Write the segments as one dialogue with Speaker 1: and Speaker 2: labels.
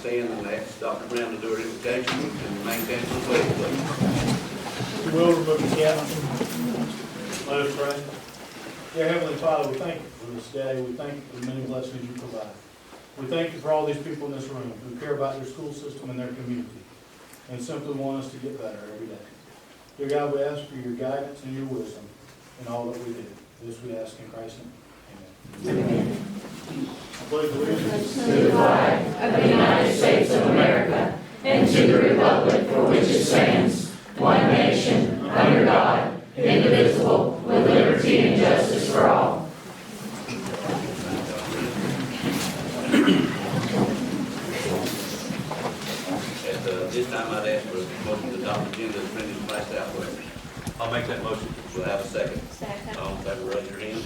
Speaker 1: stand and ask Dr. Brown to do her invocation and maintain the pledge, please.
Speaker 2: Will remove the caption. Let us pray. Dear Heavenly Father, we thank you for this day. We thank you for the many blessings you provide. We thank you for all these people in this room who care about their school system and their community and simply want us to get better every day. Dear God, we ask for your guidance and your wisdom in all that we do. This we ask in Christ's name. Amen. Amen. I pledge allegiance
Speaker 3: to the flag of the United States of America and to the republic for which it stands, one nation, under God, indivisible, with liberty and justice for all.
Speaker 1: At this time, I'd ask for a motion to adopt the agenda as printed and passed out.
Speaker 4: I'll make that motion.
Speaker 1: We'll have a second.
Speaker 3: Second.
Speaker 1: All in favor, raise your hand.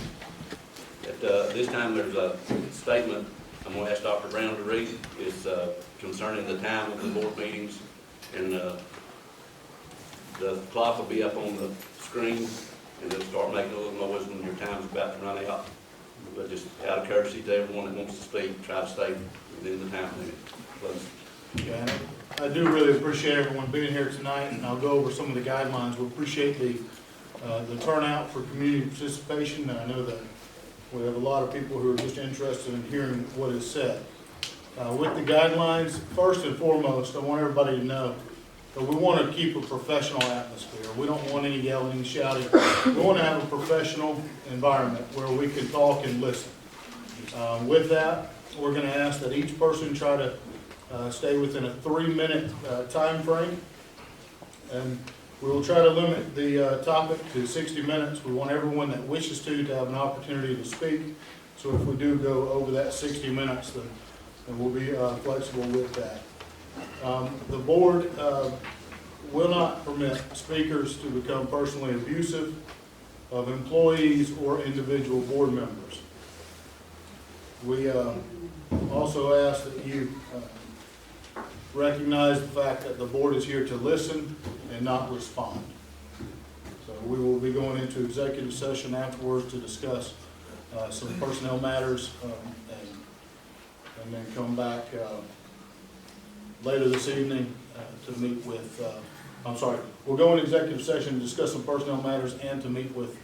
Speaker 1: At this time, there's a statement I'm going to ask Dr. Brown to read. It's concerning the time of the board meetings, and the clock will be up on the screen, and it'll start making a little noise when your time's about to run out. But just out of courtesy to everyone that wants to speak, try to stay within the time limit, please.
Speaker 2: Yeah, I do really appreciate everyone being here tonight, and I'll go over some of the guidelines. We appreciate the turnout for community participation, and I know that we have a lot of people who are just interested in hearing what is said. With the guidelines, first and foremost, I want everybody to know that we want to keep a professional atmosphere. We don't want any yelling and shouting. We want to have a professional environment where we can talk and listen. With that, we're going to ask that each person try to stay within a 3-minute time frame, and we will try to limit the topic to 60 minutes. We want everyone that wishes to have an opportunity to speak. So if we do go over that 60 minutes, then we'll be flexible with that. The board will not permit speakers to become personally abusive of employees or individual board members. We also ask that you recognize the fact that the board is here to listen and not respond. So we will be going into executive session afterwards to discuss some personnel matters and then come back later this evening to meet with, we'll go into executive session to discuss some personnel matters and to meet with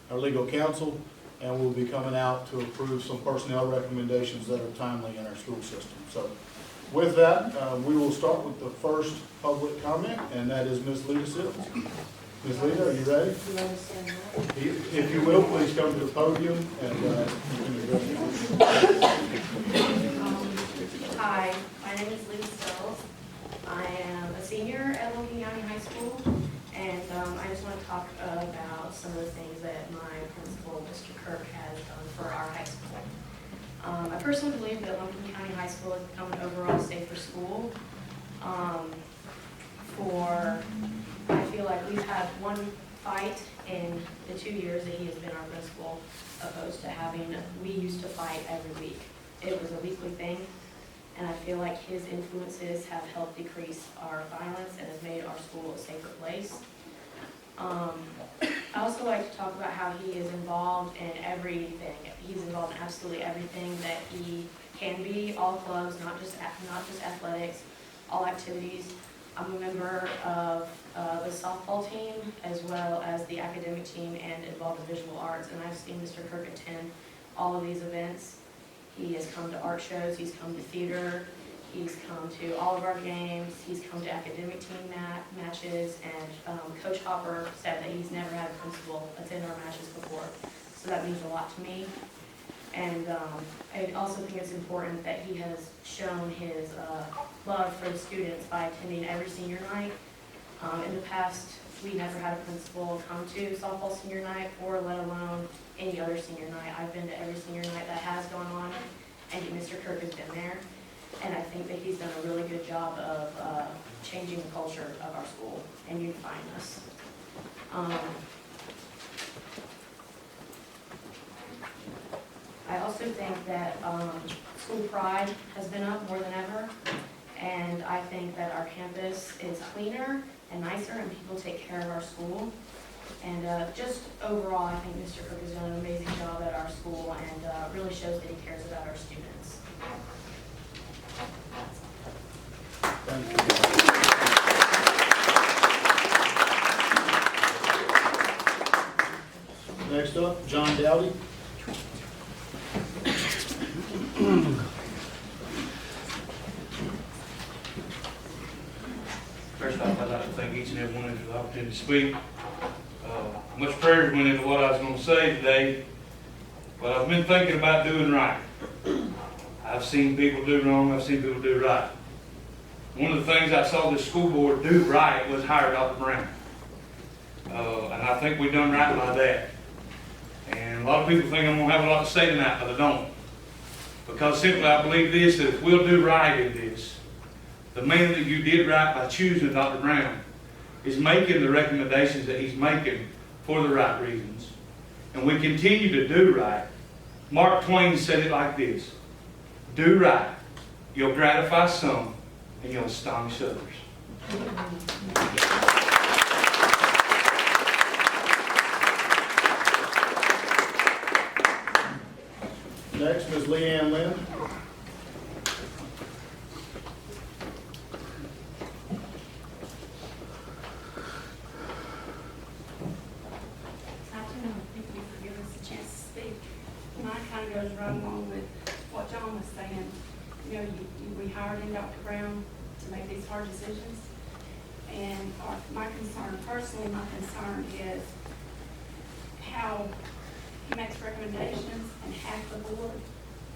Speaker 2: our legal counsel, and we'll be coming out to approve some personnel recommendations that are timely in our school system. So with that, we will start with the first public comment, and that is Ms. Lita Sills. Ms. Lita, are you ready? If you will, please come to the podium and you can address.
Speaker 5: Hi, my name is Lita Sills. I am a senior at Lumpkin County High School, and I just want to talk about some of the things that my principal, Mr. Kirk, has done for our high school. I personally believe that Lumpkin County High School has become an overall safer school. I feel like we've had one fight in the 2 years that he has been our principal, opposed to we used to fight every week. It was a weekly thing, and I feel like his influences have helped decrease our violence and has made our school a safer place. I also like to talk about how he is involved in everything. He's involved in absolutely everything that he can be, all clubs, not just athletics, all activities. I'm a member of the softball team as well as the academic team and involved in visual arts, and I've seen Mr. Kirk attend all of these events. He has come to art shows, he's come to theater, he's come to all of our games, he's come to academic team matches, and Coach Hopper said that he's never had a principal attend our matches before, so that means a lot to me. And I also think it's important that he has shown his love for the students by attending every senior night. In the past, we never had a principal come to softball senior night or let alone any other senior night. I've been to every senior night that has gone on, and Mr. Kirk has been there. And I think that he's done a really good job of changing the culture of our school and unifying us. I also think that school pride has been up more than ever, and I think that our campus is cleaner and nicer, and people take care of our school. And just overall, I think Mr. Kirk has done an amazing job at our school and really shows that he cares about our students.
Speaker 2: Next up, John Dowdy.
Speaker 6: First off, I'd like to thank each and every one of you for the opportunity to speak. Much prayers went into what I was going to say today, but I've been thinking about doing right. I've seen people do wrong, I've seen people do right. One of the things I saw the school board do right was hire Dr. Brown. And I think we've done right by that. And a lot of people think I'm going to have a lot to say tonight, but I don't. Because simply I believe this, that if we'll do right in this, the man that you did right by choosing Dr. Brown is making the recommendations that he's making for the right reasons. And we continue to do right. Mark Twain said it like this: do right, you'll gratify some, and you'll astonish others.
Speaker 2: Next, Ms. Leanne Lynn.
Speaker 7: Thank you for giving us a chance to speak. Mine kind of goes right along with what John was saying. You know, we hired in Dr. Brown to make these hard decisions. And my concern, personally, my concern is how he makes recommendations and half the board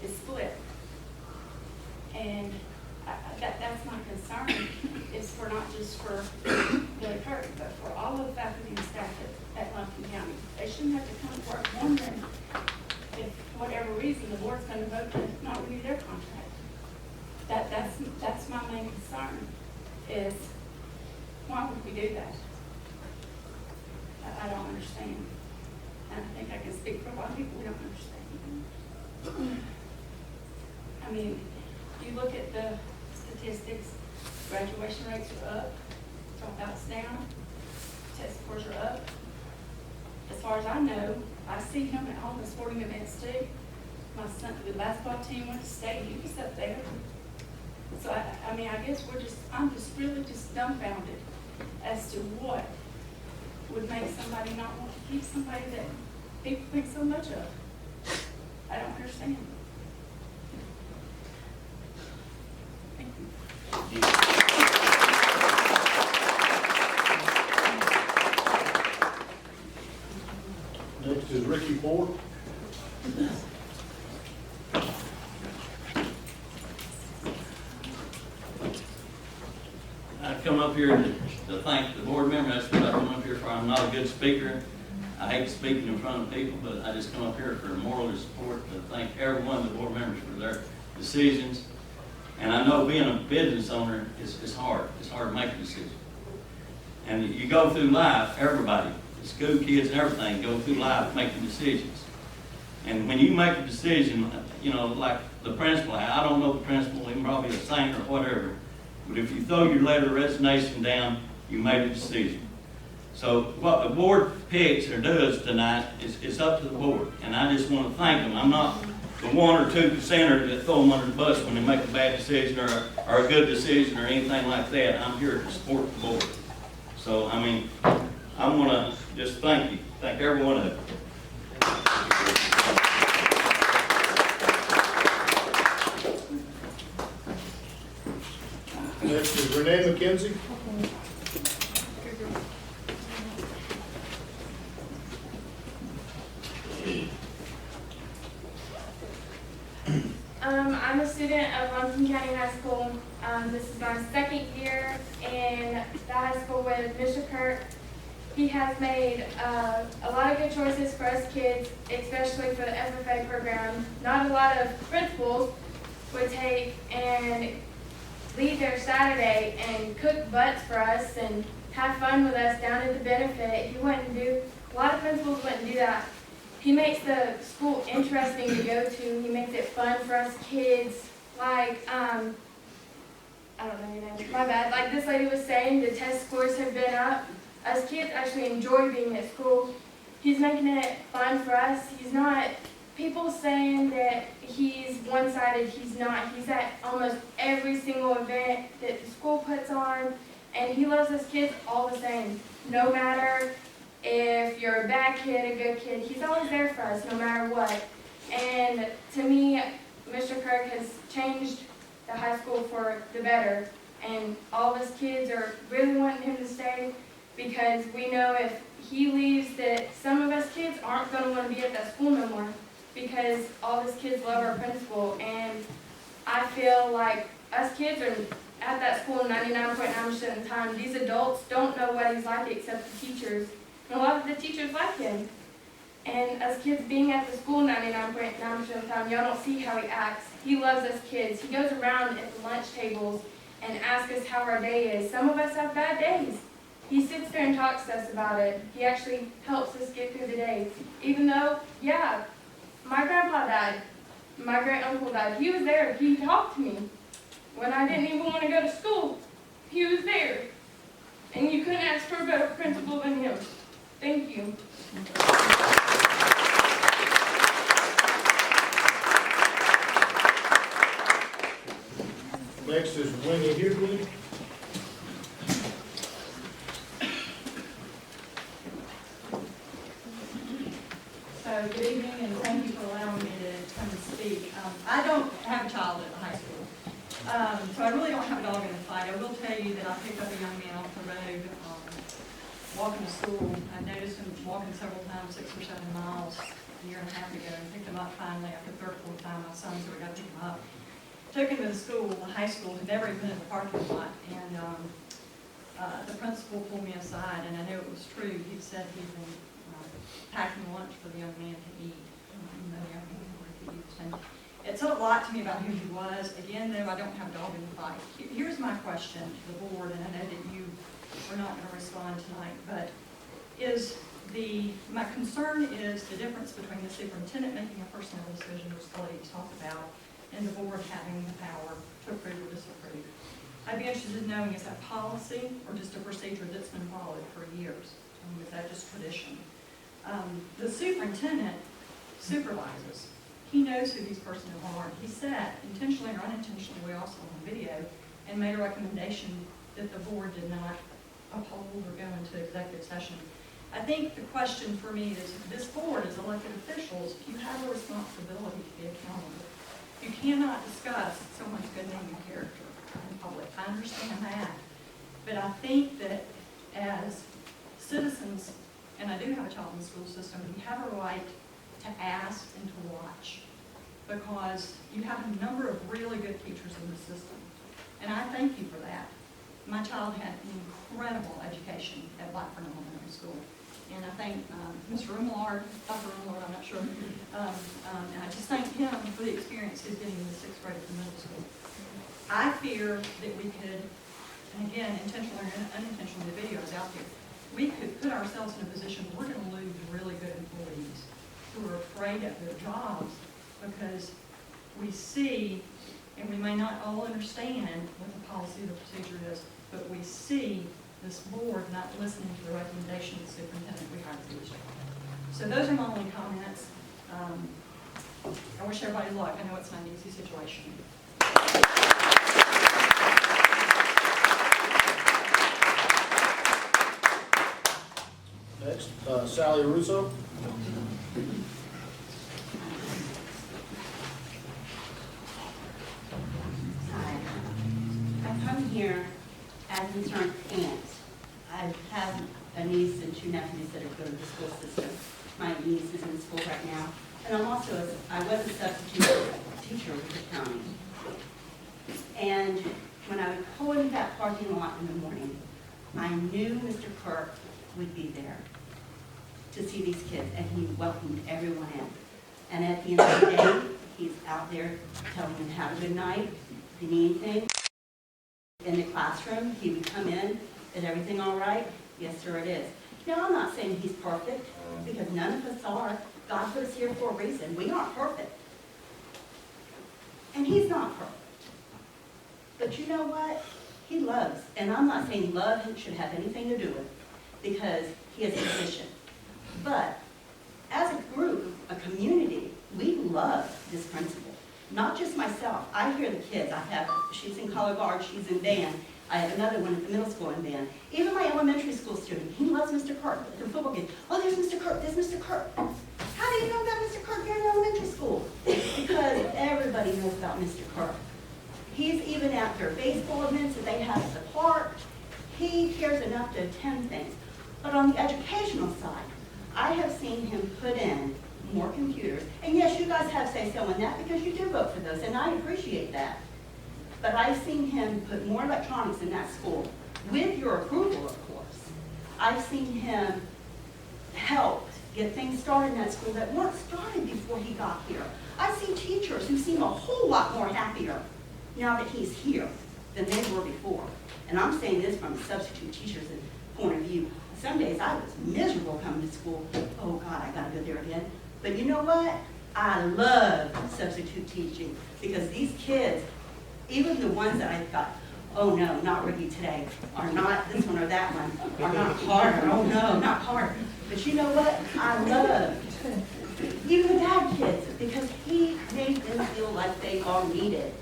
Speaker 7: is split. And that's my concern, is for not just for Billy Kirk, but for all of the faculty and staff at Lumpkin County. They shouldn't have to come to work wondering if, for whatever reason, the board's going to vote to not renew their contract. That's my main concern, is why would we do that? I don't understand. And I think I can speak for a lot of people who don't understand. I mean, you look at the statistics, graduation rates are up, dropouts down, test scores are up. As far as I know, I see him at all the sporting events too. My son, the basketball team went to state, he was up there. So I mean, I guess I'm just really dumbfounded as to what would make somebody not want to keep somebody that people think so much of. I don't understand. Thank you.
Speaker 2: Next is Ricky Ford.
Speaker 8: I come up here to thank the board member. That's what I come up here for. I'm not a good speaker. I hate speaking in front of people, but I just come up here for moral support to thank every one of the board members for their decisions. And I know being a business owner is hard. It's hard to make a decision. And you go through life, everybody, the school kids and everything, go through life making decisions. And when you make a decision, you know, like the principal, I don't know the principal, he probably a saint or whatever, but if you throw your letter of resignation down, you made a decision. So what the board picks or does tonight is up to the board. And I just want to thank them. I'm not the 1 or 2% that throw them under the bus when they make a bad decision or a good decision or anything like that. I'm here to support the board. So, I mean, I want to just thank you. Thank every one of you.
Speaker 2: Next is Renee McKenzie.
Speaker 9: I'm a student of Lumpkin County High School. This is my second year in the high school with Mr. Kirk. He has made a lot of good choices for us kids, especially for the FFA program. Not a lot of principals would take and leave their Saturday and cook butts for us and have fun with us down at the benefit. He wouldn't do, a lot of principals wouldn't do that. He makes the school interesting to go to. He makes it fun for us kids. Like, I don't know your name, my bad. Like this lady was saying, the test scores have been up. Us kids actually enjoy being at school. He's making it fun for us. He's not people saying that he's one-sided, he's not. He's at almost every single event that the school puts on, and he loves his kids all the same. No matter if you're a bad kid, a good kid, he's always there for us, no matter what. And to me, Mr. Kirk has changed the high school for the better, and all of us kids are really wanting him to stay, because we know if he leaves that some of us kids aren't going to want to be at that school no more, because all of us kids love our principal. And I feel like us kids are at that school 99.9% of the time. These adults don't know what he's like except the teachers, and a lot of the teachers like him. And us kids being at the school 99.9% of the time, y'all don't see how he acts. He loves us kids. He goes around at the lunch tables and asks us how our day is. Some of us have bad days. He sits there and talks to us about it. He actually helps us get through the day. Even though, yeah, my grandpa died, my great uncle died. He was there. He talked to me. When I didn't even want to go to school, he was there. And you couldn't ask for a better principal than him. Thank you.
Speaker 2: Next is Wendy Hughley.
Speaker 10: So good evening, and thank you for allowing me to come and speak. I don't have a child at the high school, so I really don't have a dog in the fight. I will tell you that I picked up a young man off the road, walking to school. I noticed him walking several times, 6 or 7 miles, a year and a half ago, and picked him up finally after the third or fourth time. My son, so we got to pick him up. Took him to the school, the high school, had never even been in the parking lot, and the principal pulled me aside, and I knew it was true. He said he'd been packing lunch for the young man to eat. The young man wanted to eat. And it said a lot to me about who he was. Again, though, I don't have a dog in the fight. Here's my question to the board, and I know that you are not going to respond tonight, but my concern is the difference between the superintendent making a personnel decision, which the ladies talked about, and the board having the power to approve or disapprove. I'd be interested in knowing, is that policy or just a procedure that's been followed for years? Is that just tradition? The superintendent supervises. He knows who these personnel are. He said, intentionally or unintentionally, we also on video, and made a recommendation that the board did not uphold or go into executive session. I think the question for me is, this board, as elected officials, you have a responsibility to be accountable. You cannot discuss someone's good name and character in public. I understand that. But I think that as citizens, and I do have a child in the school system, we have a right to ask and to watch, because you have a number of really good teachers in the system. And I thank you for that. My child had an incredible education at Blackburn Elementary School. And I thank Mr. Rumlard, Dr. Rumlard, I'm not sure, and I just thank him for the experience he's getting in the 6th grade at the middle school. I fear that we could, and again, intentionally or unintentionally, the video is out there, we could put ourselves in a position where we're going to lose really good employees who are afraid of their jobs because we see, and we may not all understand what the policy or the procedure is, but we see this board not listening to the recommendation of the superintendent we hired for this job. So those are my only comments. I wish everybody luck. I know it's not an easy situation.
Speaker 2: Next, Sally Russo.
Speaker 11: Hi. I've come here as a concerned aunt. I have a niece and 2 nephews that are going to the school system. My niece is in school right now. And I was a substitute teacher with the county. And when I would pull into that parking lot in the morning, I knew Mr. Kirk would be there to see these kids, and he welcomed everyone in. And at the end of the day, he's out there telling them, have a good night, if you need anything. In the classroom, he would come in, is everything all right? Yes, sir, it is. Now, I'm not saying he's perfect, because none of us are. God put us here for a reason. We aren't perfect. And he's not perfect. But you know what? He loves. And I'm not saying love should have anything to do with it, because he is a physician. But as a group, a community, We love this principal, not just myself. I hear the kids. She's in color guard, she's in band. I have another one at the middle school in band. Even my elementary school student, he loves Mr. Kirk. The football game, oh, there's Mr. Kirk, there's Mr. Kirk. How do you know about Mr. Kirk here in elementary school? Because everybody knows about Mr. Kirk. He's even at their baseball events that they have at the park. He cares enough to attend things. But on the educational side, I have seen him put in more computers. And yes, you guys have say-so in that because you do vote for those, and I appreciate that. But I've seen him put more electronics in that school, with your approval, of course. I've seen him help get things started in that school that weren't started before he got here. I've seen teachers who seem a whole lot more happier now that he's here than they were before. And I'm saying this from a substitute teacher's point of view. Some days I was miserable coming to school. Oh God, I gotta go there again. But you know what? I love substitute teaching because these kids, even the ones that I thought, oh no, not Ricky today, or not this one or that one, or not Carter, oh no, not Carter. But you know what? I loved even the bad kids because he made them feel like they all needed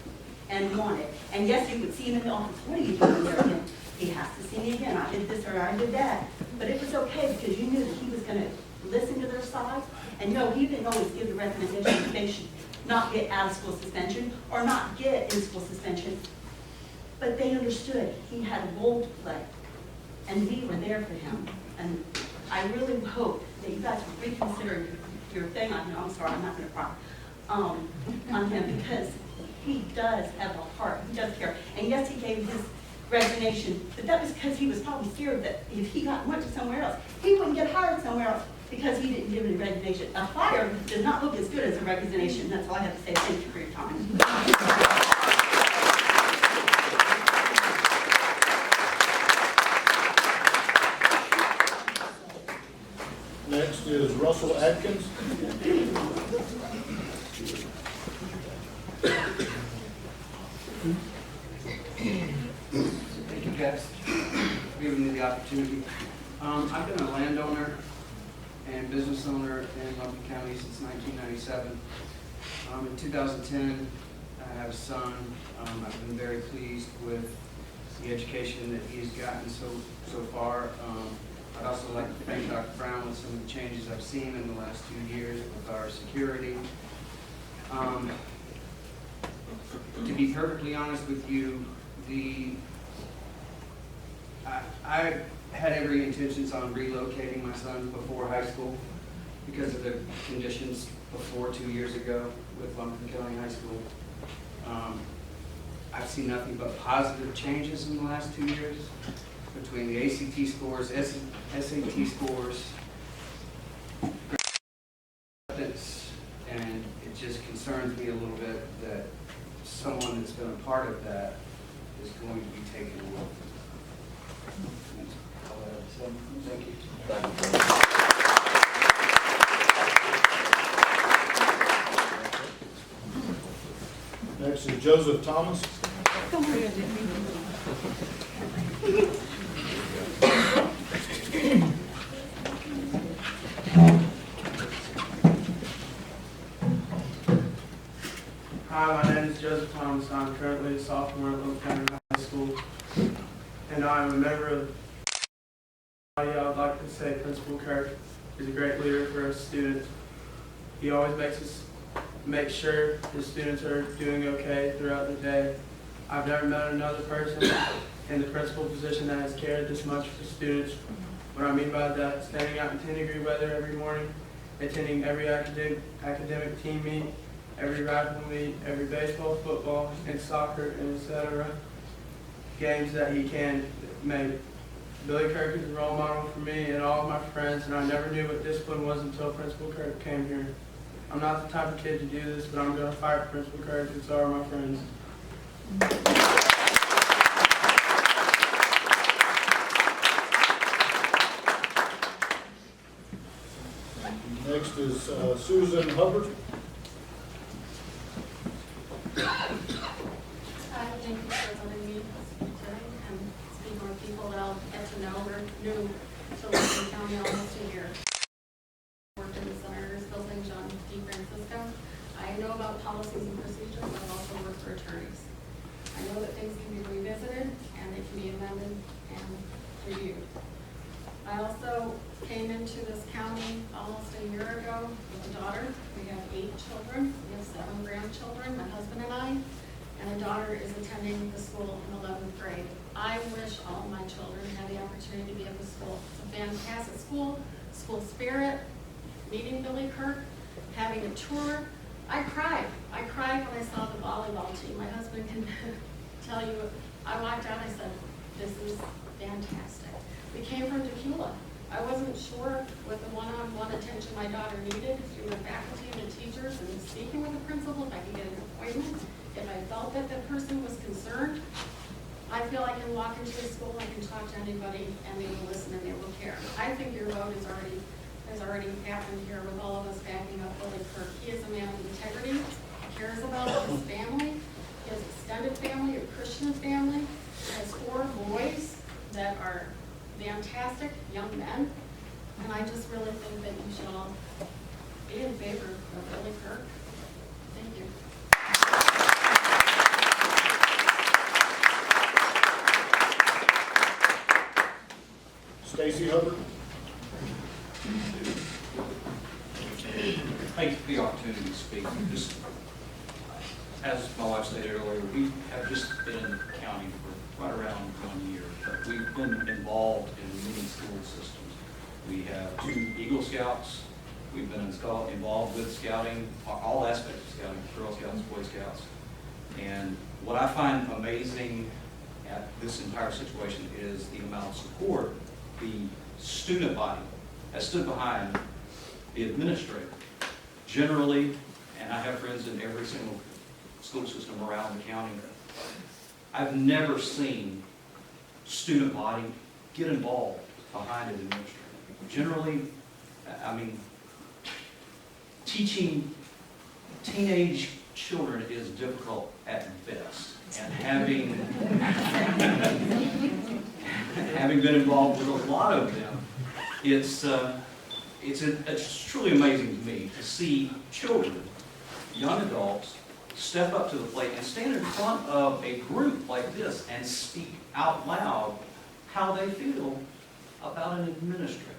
Speaker 11: and wanted. And yes, you would see him in the office, what are you doing there again? He has to see me again, I did this or I did that. But it was okay because you knew that he was gonna listen to their side. And no, he didn't always give the recommendation that they should not get out of school suspension or not get in school suspension. But they understood he had a role to play. And we were there for him. And I really hope that you guys will reconsider your thing on him. I'm sorry, I'm not gonna cry. On him because he does have a heart, he does care. And yes, he gave his resignation, but that was because he was probably scared that if he went to somewhere else, he wouldn't get hired somewhere else because he didn't give any resignation. A fire does not look as good as a resignation. That's all I have to say. Thank you for your time.
Speaker 2: Next is Russell Atkins.
Speaker 12: Thank you, guys, for giving me the opportunity. I've been a landowner and business owner in Lumpkin County since 1997. In 2010, I have a son. I've been very pleased with the education that he's gotten so far. I'd also like to thank Dr. Brown with some of the changes I've seen in the last 2 years with our security. To be perfectly honest with you, I had every intentions on relocating my son before high school because of the conditions before 2 years ago with Lumpkin County High School. I've seen nothing but positive changes in the last 2 years between the ACT scores, SAT scores, and it just concerns me a little bit that someone that's been a part of that is going to be taken away. That's all I have to say. Thank you.
Speaker 2: Next is Joseph Thomas.
Speaker 13: Hi, my name is Joseph Thomas. I'm currently a sophomore at Lumpkin County High School, and I'm a member of the I would like to say Principal Kirk is a great leader for us students. He always makes sure his students are doing okay throughout the day. I've never met another person in the principal position that has cared this much for students. What I mean by that, standing out in 10-degree weather every morning, attending every academic team meet, every rifle meet, every baseball, football, and soccer, and etc. games that he can make. Billy Kirk is a role model for me and all of my friends, and I never knew what discipline was until Principal Kirk came here. I'm not the type of kid to do this, but I'm going to fight for Principal Kirk, and so are my friends.
Speaker 2: Next is Susan Hubbard.
Speaker 7: Thank you for letting me speak today and speak more people that I'll get to know or new to Lumpkin County almost a year. Worked in the Senator's Building, John D. Francisco.
Speaker 14: into this county almost a year ago with a daughter. We have 8 children. We have 7 grandchildren, my husband and I, and a daughter is attending the school in 11th grade. I wish all my children had the opportunity to be at the school. It's a fantastic school, school spirit, meeting Billy Kirk, having a tour. I cried when I saw the volleyball team. My husband can tell you, I walked out, I said, this is fantastic. We came from Tequila. I wasn't sure what the one-on-one attention my daughter needed through the faculty and the teachers and speaking with the principal, if I could get an appointment, if I felt that the person was concerned. I feel I can walk into a school, I can talk to anybody, and they will listen and they will care. I think your vote has already happened here with all of us backing up Billy Kirk. He is a man of integrity, cares about his family, his extended family, a Christian family, has 4 boys that are fantastic young men, and I just really think that you should all be in favor of Billy Kirk. Thank you.
Speaker 2: Stacy Hubbard.
Speaker 15: Thank you for the opportunity to speak. Just, as my wife stated earlier, we have just been in the county for right around 1 year, but we've been involved in many school systems. We have 2 Eagle Scouts. We've been involved with scouting, all aspects of scouting, Girl Scouts, Boy Scouts. And what I find amazing at this entire situation is the amount of support the student body has stood behind the administrator. Generally, and I have friends in every single school system around the county, I've never seen student body get involved behind an administrator. Generally, I mean, teaching teenage children is difficult at best. And having been involved with a lot of them, it's truly amazing to me to see children, young adults, step up to the plate and stand in front of a group like this and speak out loud how they feel about an administrator.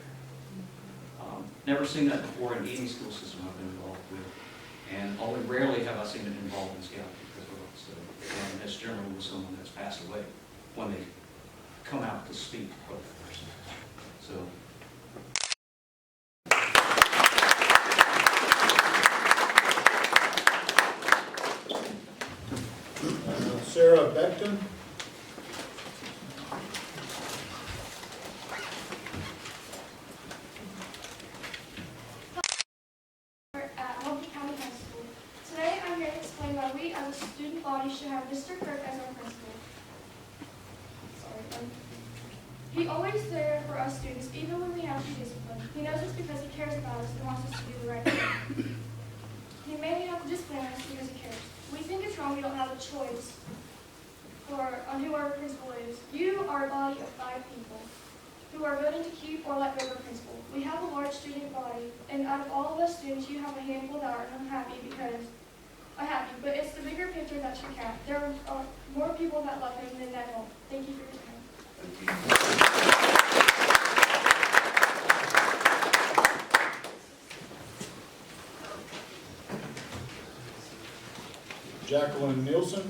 Speaker 15: Never seen that before in any school system I've been involved with, and only rarely have I seen it involved in scouting as well. So, and that's generally with someone that's passed away when they come out to speak for that person. So.
Speaker 2: Sarah Beckton.
Speaker 9: At Lumpkin County High School. Today I'm here to explain why we as a student body should have Mr. Kirk as our principal. He always there for us students, even when we have to discipline. He knows us because he cares about us and wants us to do the right thing. He may have to discipline us because he cares. We think it's wrong we don't have a choice on who our principal is. You are a body of 5 people who are voting to keep or let go of our principal. We have a large student body, and out of all of us students, you have a handful that are unhappy but it's the bigger picture that should count. There are more people that love him than that don't. Thank you for your time.
Speaker 2: Jacqueline Nielsen.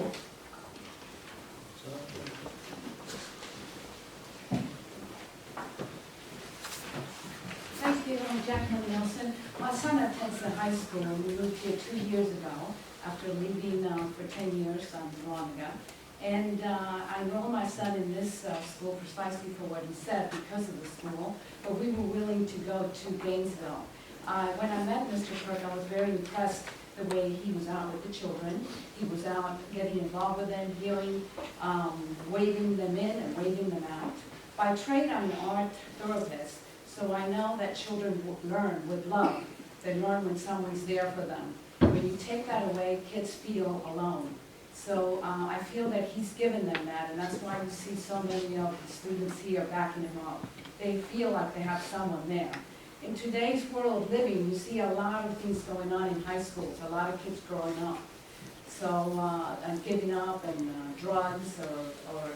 Speaker 16: Thank you, I'm Jacqueline Nelson. My son attends the high school. We moved here 2 years ago after leaving for 10 years on Veronica. And I enrolled my son in this school precisely for what he said because of the school, but we were willing to go to Gainesville. When I met Mr. Kirk, I was very impressed the way he was out with the children. He was out getting involved with them, hearing, waving them in and waving them out. By trade, I'm an art therapist, so I know that children learn with love. They learn when someone's there for them. When you take that away, kids feel alone. So I feel that he's given them that, and that's why you see so many of the students here backing him up. They feel like they have someone there. In today's world of living, you see a lot of things going on in high schools, a lot of kids growing up. So, and giving up and drugs or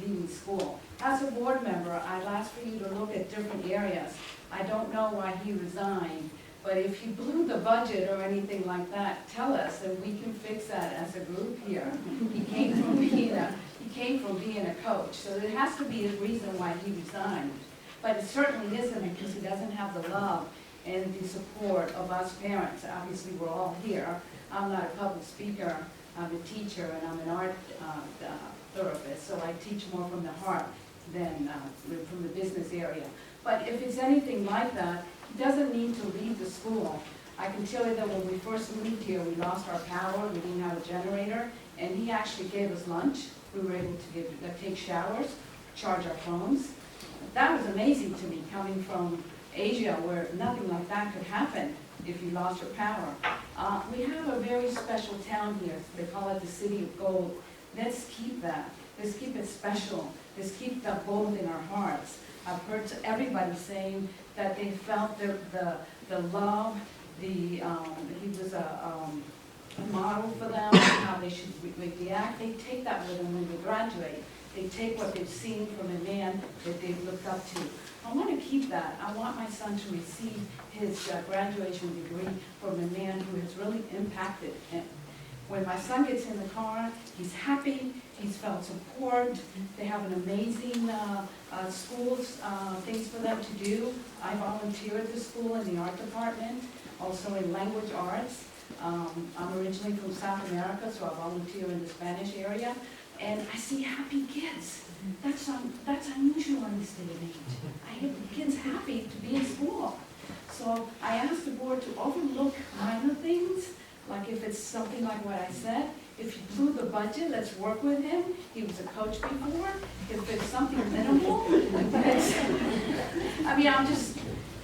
Speaker 16: leaving school. As a board member, I'd ask for you to look at different areas. I don't know why he resigned, but if he blew the budget or anything like that, tell us, and we can fix that as a group here. He came from being a coach, so there has to be a reason why he resigned. But it certainly isn't because he doesn't have the love and the support of us parents. Obviously, we're all here. I'm not a public speaker, I'm a teacher, and I'm an art therapist, so I teach more from the heart than from the business area. But if it's anything like that, he doesn't need to leave the school. I can tell you that when we first moved here, we lost our power, we didn't have a generator, and he actually gave us lunch. We were able to take showers, charge our phones. That was amazing to me, coming from Asia, where nothing like that could happen if you lost your power. We have a very special town here. They call it the City of Gold. Let's keep that. Let's keep it special. Let's keep that gold in our hearts. I've heard everybody saying that they felt the love, he was a model for them, how they should react. They take that with them when they graduate. They take what they've seen from a man that they've looked up to. I want to keep that. I want my son to receive his graduation degree from a man who has really impacted him. When my son gets in the car, he's happy, he's felt support, they have an amazing schools, things for them to do. I volunteer at the school in the art department, also in language arts. I'm originally from South America, so I volunteer in the Spanish area. And I see happy kids. That's unusual in this day and age. I hear kids happy to be in school. So I asked the board to overlook minor things, like if it's something like what I said. If you blew the budget, let's work with him. He was a coach before. If it's something minimal, I mean, I'm just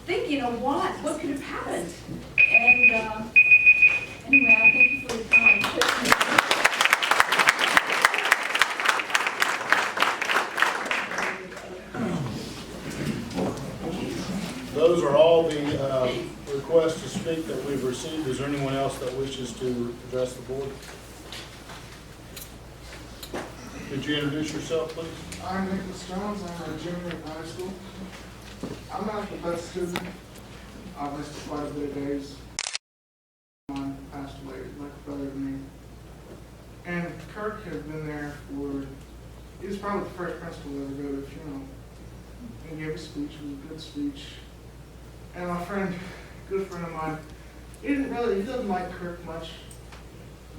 Speaker 16: thinking of what could have happened. And anyway, I thank you for your time.
Speaker 2: Those are all the requests to speak that we've received. Is there anyone else that wishes to address the board? Could you introduce yourself, please?
Speaker 17: I'm Nicholas Jones. I'm a junior in high school. I'm not the best student. I've missed quite a bit of days. Mine passed away like a brother to me. And Kirk has been there for, he was probably the first principal to ever go to a funeral. He gave a speech, it was a good speech. And my friend, good friend of mine, he doesn't like Kirk much,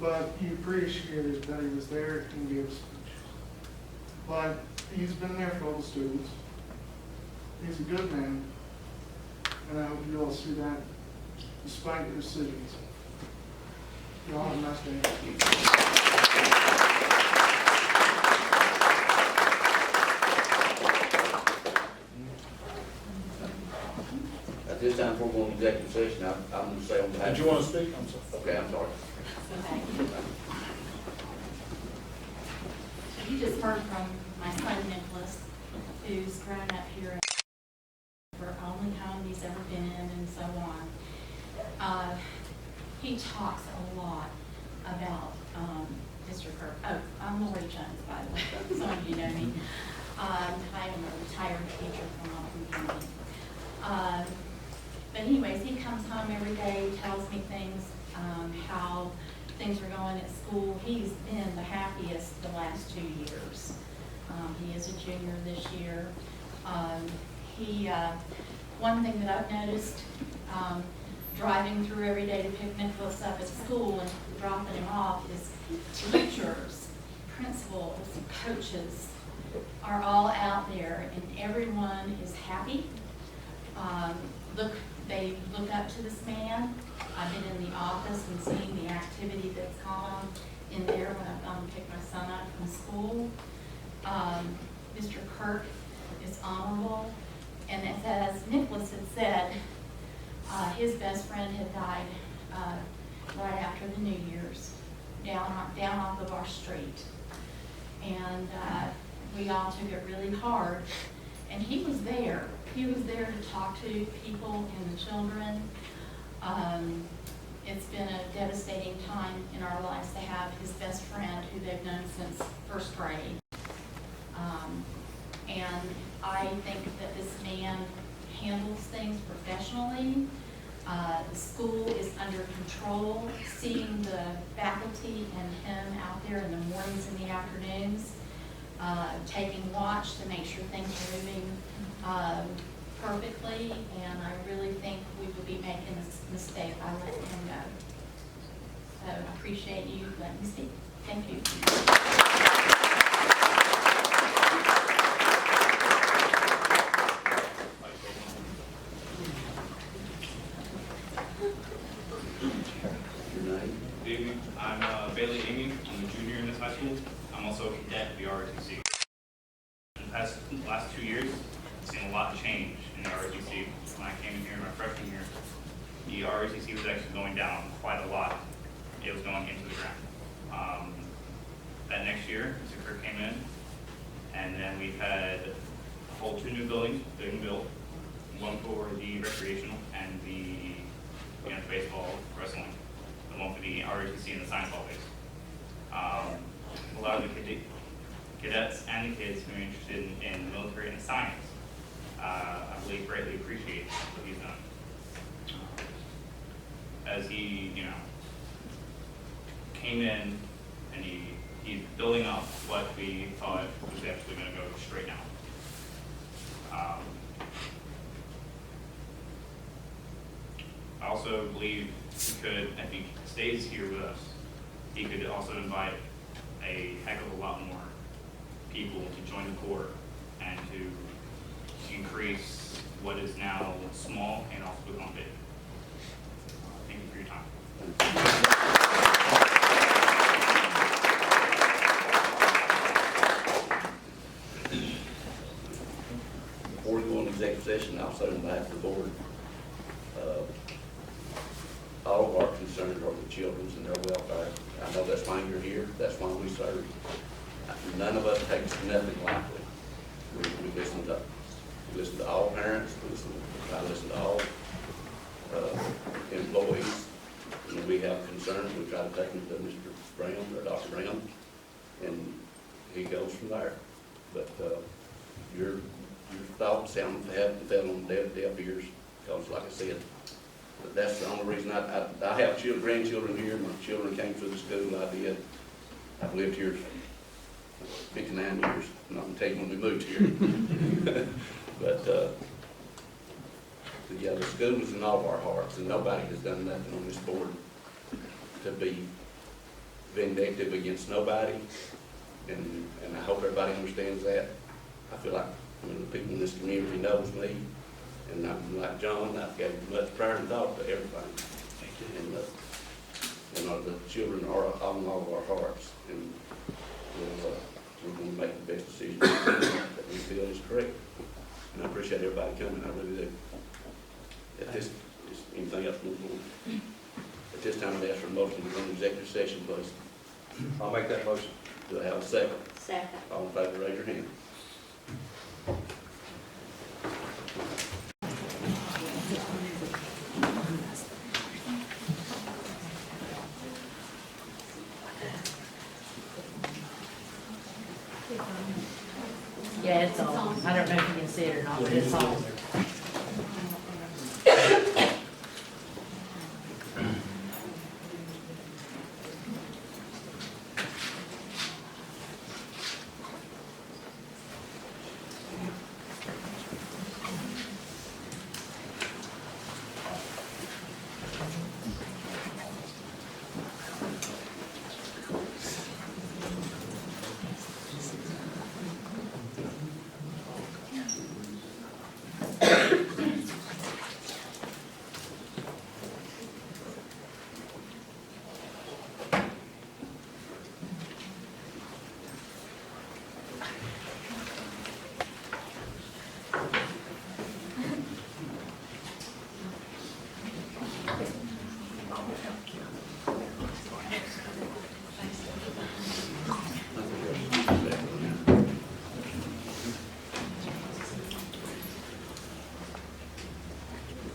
Speaker 17: but he appreciated that he was there and gave a speech. But he's been there for all the students. He's a good man. And I hope you all see that despite your decisions. You all have a nice day.
Speaker 1: At this time, before we go into executive session, I'm going to say on behalf.
Speaker 2: Did you want to speak? I'm sorry.
Speaker 1: Okay, I'm sorry.
Speaker 18: You just heard from my son Nicholas, who's grown up here for only home he's ever been in and so on. He talks a lot about Mr. Kirk. Oh, I'm Lori Jones, by the way. Some of you know me. I am a retired teacher from Lumpkin County. But anyways, he comes home every day, tells me things, how things are going at school. He's been the happiest the last 2 years. He is a junior this year. One thing that I've noticed, driving through every day to pick Nicholas up at school and dropping him off, is teachers, principals, coaches are all out there, and everyone is happy. They look up to this man. I've been in the office and seen the activity that's gone on in there when I've gone to pick my son up from school. Mr. Kirk is honorable, and as Nicholas had said, his best friend had died right after the New Year's, down off of our street, and we all took it really hard. And he was there. He was there to talk to people and the children. It's been a devastating time in our lives to have his best friend, who they've known since first grade. And I think that this man handles things professionally. The school is under control. Seeing the faculty and him out there in the mornings and the afternoons, taking watch to make sure things are moving perfectly, and I really think we would be making a mistake by letting him go. So I appreciate you letting me speak. Thank you.
Speaker 1: Your name?
Speaker 19: Good evening. I'm Bailey Amy. I'm a junior in this high school. I'm also a cadet at the ROTC. In the last 2 years, I've seen a lot change in the ROTC. When I came in here in my freshman year, the ROTC was actually going down quite a lot. It was going into the ground. That next year, Mr. Kirk came in, and then we've had a whole 2 new buildings being built, one for the recreational and the baseball, wrestling, the one for the ROTC and the science hall base. A lot of the cadets and the kids who are interested in the military and science, I believe, greatly appreciate what he's done. As he, came in and he's building up what we thought was actually going to go straight down. I also believe he could, if he stays here with us, he could also invite a heck of a lot more people to join the Corps and to increase what is now small and also become big. Thank you for your time.
Speaker 1: Before we go into executive session, I'll say on behalf of the board, all of our concerns are the children's and their welfare. I know that's why you're here, that's why we serve. None of us takes nothing lightly. We listen to all parents, I listen to all employees. When we have concerns, we try to take them to Mr. Brown or Dr. Brown, and he goes from there. But your thoughts haven't fell on deaf ears, because like I said, that's the only reason I have grandchildren here. My children came through the school I did. I've lived here 59 years. I'm not going to tell you when we moved here. But yeah, the school is in all of our hearts, and nobody has done nothing on this board to be vindictive against nobody. And I hope everybody understands that. I feel like the people in this community knows me. And I'm like John, I've got much prayer and thought to everything. And the children are on all of our hearts. And we're going to make the best decision that we feel is correct. And I appreciate everybody coming, I really do. At this, anything else moves on? At this time, I'd ask for a motion to go into executive session, please.
Speaker 4: I'll make that motion.
Speaker 1: Do I have a second?
Speaker 11: Second.
Speaker 1: All in favor, raise your hand.
Speaker 3: Yeah, it's on. I don't know if you can see it or not, but it's on.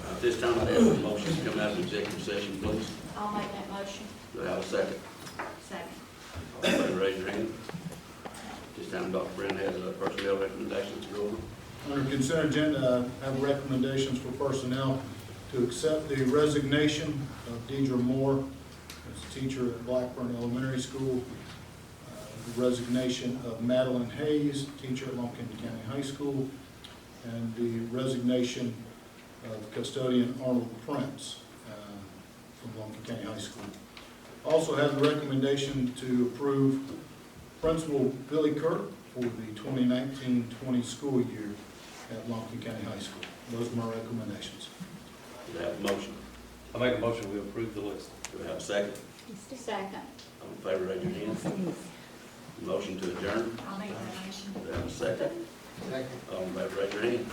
Speaker 3: At this time, I'd ask for a motion to come out of executive session, please.
Speaker 18: I'll make that motion.
Speaker 1: Do I have a second?
Speaker 18: Second.
Speaker 1: All in favor, raise your hand. This time, Dr. Brown has a personnel recommendation to go over.
Speaker 2: Under consent agenda, I have recommendations for personnel to accept the resignation of Deidre Moore as a teacher at Blackburn Elementary School, the resignation of Madeline Hayes, teacher at Lumpkin County High School, and the resignation of custodian Arnold Prince from Lumpkin County High School. Also have the recommendation to approve Principal Billy Kirk for the 2019-20 school year at Lumpkin County High School. Those are my recommendations.
Speaker 1: Do we have a motion?
Speaker 4: I make a motion, we approve the list.
Speaker 1: Do we have a second?
Speaker 3: Second.
Speaker 1: All in favor, raise your hand. Motion to adjourn.
Speaker 10: I'll make that motion.
Speaker 1: Do we have a second?
Speaker 17: Second.
Speaker 1: All in favor, raise your hand.